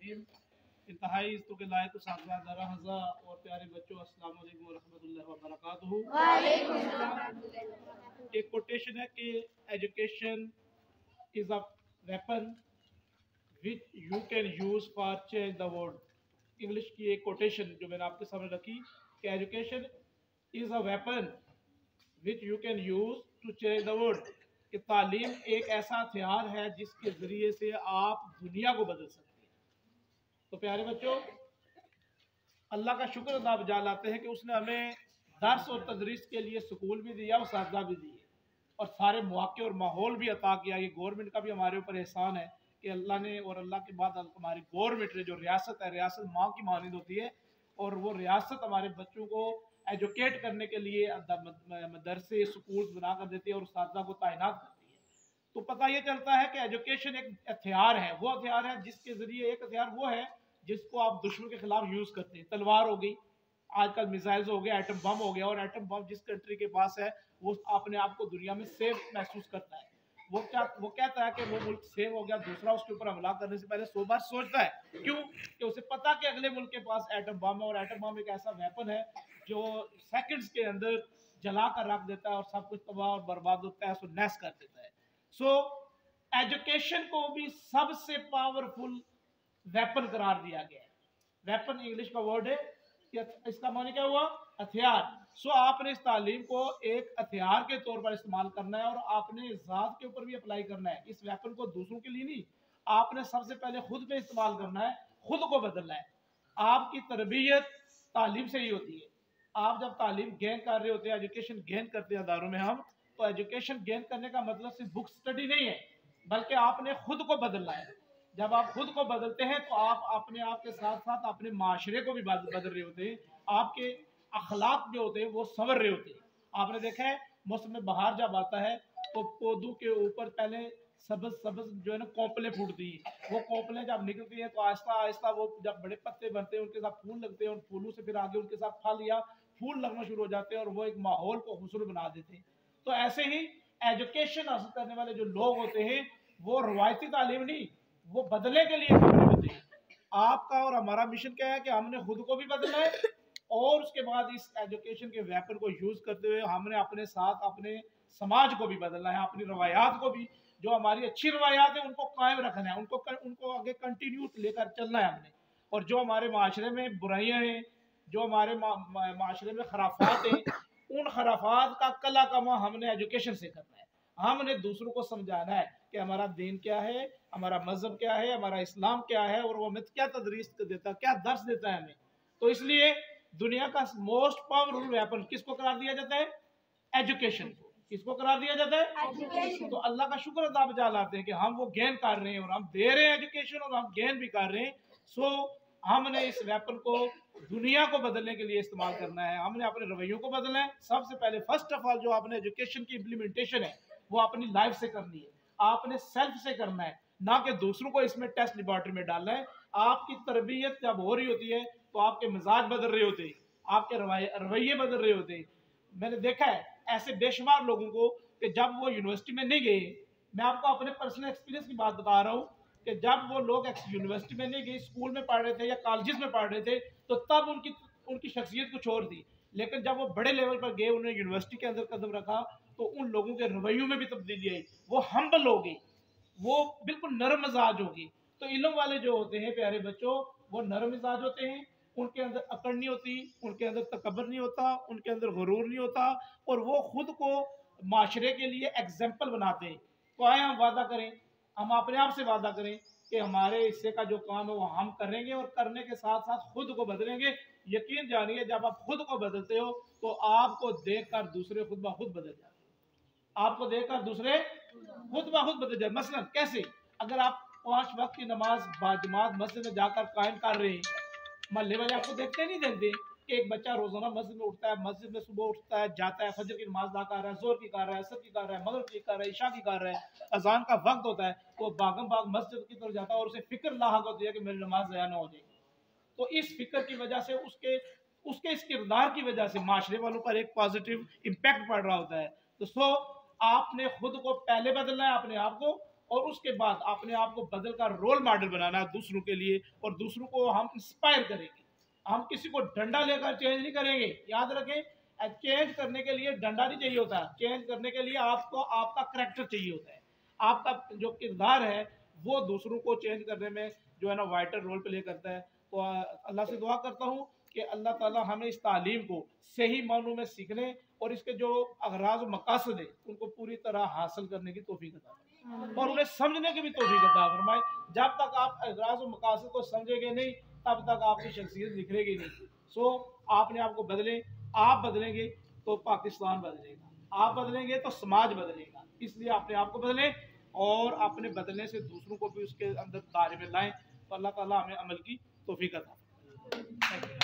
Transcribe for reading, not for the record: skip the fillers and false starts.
इंतहाई इज्जतों के लायक साहबजादा हज़ा और प्यारे बच्चों, अस्सलाम वालेकुम व रहमतुल्लाहि व बरकातुहू। एक कोटेशन है कि education is a weapon which you can use for change the world. English की एक कोटेशन जो मैंने आपके सामने रखी कि education is a weapon which you can use to change the world, कि तालीम एक ऐसा हथियार है जिसके ज़रिए से आप दुनिया को बदल सकते हैं। तो प्यारे बच्चों, अल्लाह का शुक्र अदा बजा लाते हैं कि उसने हमें दर्स और तदरीस के लिए स्कूल भी दिया और साजा भी दिए और सारे मौके और माहौल भी अता किया। ये गवर्नमेंट का भी हमारे ऊपर एहसान है कि अल्लाह ने, और अल्लाह के बाद हमारी गवर्नमेंट ने, जो रियासत है, रियासत माँ की मानंद होती है, और वो रियासत हमारे बच्चों को एजुकेट करने के लिए मदरसे स्कूल बना कर देती है और उस्ताद को तैनात करती है। तो पता ये चलता है कि एजुकेशन एक हथियार है, वो हथियार है जिसके ज़रिए, एक हथियार वो है जिसको आप दुश्मन के खिलाफ यूज़ करते हैं। तलवार हो गई, आजकल मिसाइल्स हो गया, एटम बम हो गया, और एटम बम जिस कंट्री के पास है वो अपने आप को दुनिया में सेफ महसूस करता है। वो कहता है कि वो मुल्क सेफ हो गया, दूसरा उसके ऊपर हमला करने से पहले 100 बार सोचता है। क्यों? कि उसे पता कि अगले मुल्क के पास एटम बम है, और एटम बम एक ऐसा वेपन है जो सेकंड्स के अंदर जला कर रख देता है और सब कुछ तबाह और बर्बाद होता है, उसको नैस कर देता है। सो एजुकेशन को भी सबसे पावरफुल वेपन करार दिया गया है। वेपन इंग्लिश का वर्ड है, इसका माने क्या हुआ? हथियार। सो आपने इस तालीम को एक हथियार के तौर पर इस्तेमाल करना है और आपने ज़ात के ऊपर भी अप्लाई करना है। इस वेपन को दूसरों के लिए नहीं, आपने सबसे पहले खुद पे इस्तेमाल करना है, खुद को बदलना है। आपकी तरबियत तालीम से ही होती है। आप जब तालीम गेन कर रहे होते हैं, एजुकेशन गेन करते हैं अदारों में हम, तो एजुकेशन गेन करने का मतलब सिर्फ बुक स्टडी नहीं है, बल्कि आपने खुद को बदलना है। जब आप खुद को बदलते हैं तो आप अपने आप के साथ साथ अपने माशरे को भी बदल रहे होते हैं। आपके अखलाक जो होते हैं वो संवर रहे होते हैं। आपने देखा है मौसम में बाहर जब आता है तो पौधों के ऊपर पहले सबज सबज जो है ना कोपलें फूटती हैं। वो कोपलें जब निकलती हैं तो आहिस्ता आहिस्ता वो जब बड़े पत्ते बनते हैं, उनके साथ फूल लगते हैं, और फूलों से फिर आगे उनके साथ फल या फूल लगना शुरू हो जाते हैं और वो एक माहौल को खूबसूरत बना देते हैं। तो ऐसे ही एजुकेशन हासिल करने वाले जो लोग होते हैं वो रवायती तालीम नहीं, वो बदलने के लिए खड़े होते हैं। आपका और हमारा मिशन क्या है कि हमने खुद को भी बदलना है, और उसके बाद इस एजुकेशन के वेपन को यूज करते हुए हमने अपने साथ अपने समाज को भी बदलना है, अपनी रवायात को भी, जो हमारी अच्छी रवायात है उनको कायम रखना है, उनको आगे कंटिन्यू लेकर चलना है हमने। और जो हमारे माशरे में बुराइयां हैं, जो हमारे माशरे में खराफात हैं, उन खराफात का कला कमा हमने एजुकेशन से करना है। हमने दूसरों को समझाना है कि हमारा दीन क्या है, हमारा मजहब क्या है, हमारा इस्लाम क्या है, और वो हमें क्या तदरीस देता है, क्या दर्स देता है हमें। तो इसलिए दुनिया का मोस्ट पावरफुल वेपन किसको करार दिया जाता है? एजुकेशन को। किसको करार दिया जाता है? एजुकेशन। तो अल्लाह का शुक्र अदा बजा लाते हैं कि हम वो गेन कर रहे हैं, और हम दे रहे हैं एजुकेशन, और हम गेन भी कर रहे हैं। सो हमने इस वेपन को दुनिया को बदलने के लिए इस्तेमाल करना है। हमने अपने रवैयों को बदलना है। सबसे पहले फर्स्ट ऑफ ऑल जो आपने एजुकेशन की इम्प्लीमेंटेशन है वो अपनी लाइफ से करनी है, आपने सेल्फ से करना है, ना कि दूसरों को इसमें टेस्ट लेबॉर्टरी में डालना है। आपकी तरबियत जब हो रही होती है तो आपके मिजाज बदल रहे होते हैं, आपके रवैये बदल रहे होते हैं। मैंने देखा है ऐसे बेशुमार लोगों को कि जब वो यूनिवर्सिटी में नहीं गए, मैं आपको अपने पर्सनल एक्सपीरियंस की बात बता रहा हूँ कि जब वो लोग यूनिवर्सिटी में नहीं गए, स्कूल में पढ़ रहे थे या कॉलेजेस में पढ़ रहे थे, तो तब उनकी शख्सियत कुछ और थी। लेकिन जब वो बड़े लेवल पर गए, उन्होंने यूनिवर्सिटी के अंदर कदम रखा, तो उन लोगों के रवैयों में भी तब्दीली आई। वो हम्बल हो गई, वो बिल्कुल नरम मिजाज होगी। तो इल्म वाले जो होते हैं प्यारे बच्चों, वो नरम मिजाज होते हैं, उनके अंदर अकड़ नहीं होती, उनके अंदर तकबर नहीं होता, उनके अंदर गुरूर नहीं होता, और वो खुद को माशरे के लिए एग्जाम्पल बनाते हैं। तो आए हम वादा करें, हम अपने आप से वादा करें कि हमारे हिस्से का जो काम है वो हम करेंगे, और करने के साथ साथ खुद को बदलेंगे। यकीन जानिए जब आप खुद को बदलते हो तो आपको देखकर दूसरे खुद ब खुद बदल जाते हैं। आपको देखकर दूसरे खुद ब खुद बदल जाए। मसलन कैसे? अगर आप 5 वक्त की नमाज बाजमात मस्जिद में जाकर कायम कर रहे हैं, मोहल्ले वाले आपको देखते नहीं देखते कि एक बच्चा रोजाना मस्जिद में उठता है, मस्जिद में सुबह उठता है, जाता है, फजर की नमाज अदा कर रहा है, जोर की कर रहा है, असर की कर रहा है, मगरिब की कर रहा है, इशा की कर रहा है, अजान का वक्त होता है, तो भागम भाग मस्जिद की तरफ जाता है और उसे फिक्र लाहक होती है कि मेरी नमाज ज़या ना हो जाएगी। तो इस फिक्र की वजह से उसके उसके इस किरदार की वजह से माशरे वालों पर एक पॉजिटिव इम्पैक्ट पड़ रहा होता है। तो आपने खुद को पहले बदलना है, अपने आप को, और उसके बाद अपने आप को बदल का रोल मॉडल बनाना है दूसरों के लिए, और दूसरों को हम इंस्पायर करेंगे। हम किसी को डंडा लेकर चेंज नहीं करेंगे। याद रखें, चेंज करने के लिए डंडा नहीं चाहिए होता, चेंज करने के लिए आपको आपका करैक्टर चाहिए होता है। आपका जो किरदार है वो दूसरों को चेंज करने में जो है ना वाइटल रोल प्ले करता है। तो अल्लाह से दुआ करता हूँ कि अल्लाह ताला हमें इस तालीम को सही मानों में सीखने और इसके जो अगराज मकासद है उनको पूरी तरह हासिल करने की तौफीक अता फरमाए और उन्हें समझने की भी तौफीक अता फरमाए। जब तक आप अगराज मकासद को समझेंगे नहीं तब तक आपकी शख्सियत निखरेगी नहीं। सो आपने आपको बदले, आप बदलेंगे तो पाकिस्तान बदलेगा, आप बदलेंगे तो समाज बदलेगा। इसलिए अपने आप को बदलें और अपने बदलने से दूसरों को भी उसके अंदर दायरे में लाएं। तो अल्लाह ताला हमें अमल की तौफीक अता फरमाए।